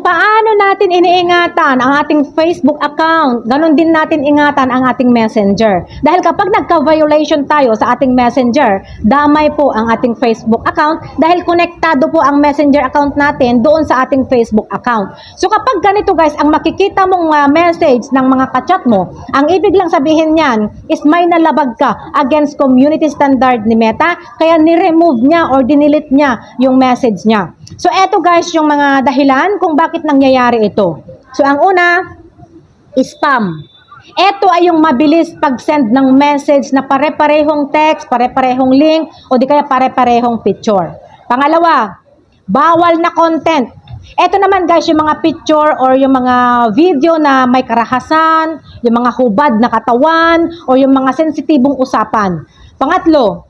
paano natin iniingatan ang ating Facebook account, ganun din natin ingatan ang ating Messenger. Dahil kapag nagka-violation tayo sa ating Messenger, damay po ang ating Facebook account dahil konektado po ang Messenger account natin doon sa ating Facebook account. So kapag ganito guys, ang makikita mong message ng mga kachat mo, ang ibig lang sabihin niyan is may nalabag ka against community standard ni Meta, kaya ni-remove niya or dinilit niya yung message niya. So eto guys yung mga dahilan kung bakit nangyayari ito. So ang una, spam. Ito ay yung mabilis pag-send ng message na pare-parehong text, pare-parehong link, o di kaya pare-parehong picture. Pangalawa, bawal na content. Ito naman guys, yung mga picture or yung mga video na may karahasan, yung mga hubad na katawan, o yung mga sensitibong usapan. Pangatlo,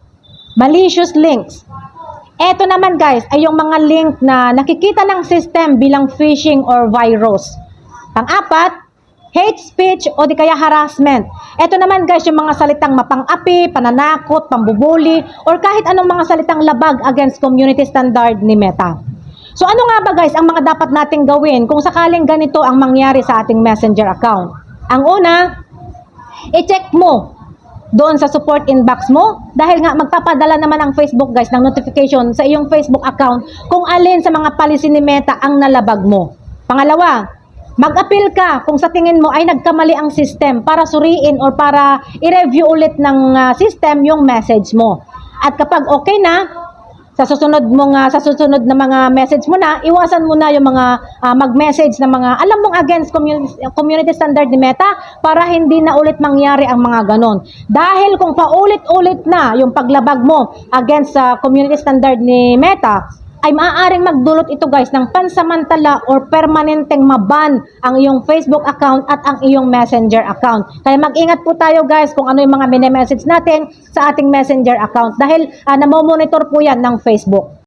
malicious links. Ito naman guys, ay yung mga link na nakikita ng system bilang phishing or virus. Pang-apat, hate speech o di kaya harassment. Ito naman guys, yung mga salitang mapang-api, pananakot, pambubuli, or kahit anong mga salitang labag against community standard ni Meta. So ano nga ba guys ang mga dapat nating gawin kung sakaling ganito ang mangyari sa ating Messenger account? Ang una, i-check mo doon sa support inbox mo dahil nga magpapadala naman ang Facebook guys ng notification sa iyong Facebook account kung alin sa mga policy ni Meta ang nalabag mo. Pangalawa, mag-appeal ka kung sa tingin mo ay nagkamali ang system para suriin or para i-review ulit ng system yung message mo. At kapag okay na, sa susunod na mga message mo na, iwasan mo na yung mga mag-message na mga alam mong against community standard ni Meta para hindi na ulit mangyari ang mga ganon. Dahil kung paulit-ulit na yung paglabag mo against community standard ni Meta, ay maaaring magdulot ito guys ng pansamantala or permanenteng maban ang iyong Facebook account at ang iyong Messenger account. Kaya mag-ingat po tayo guys kung ano yung mga mini-message natin sa ating Messenger account dahil namomonitor po yan ng Facebook.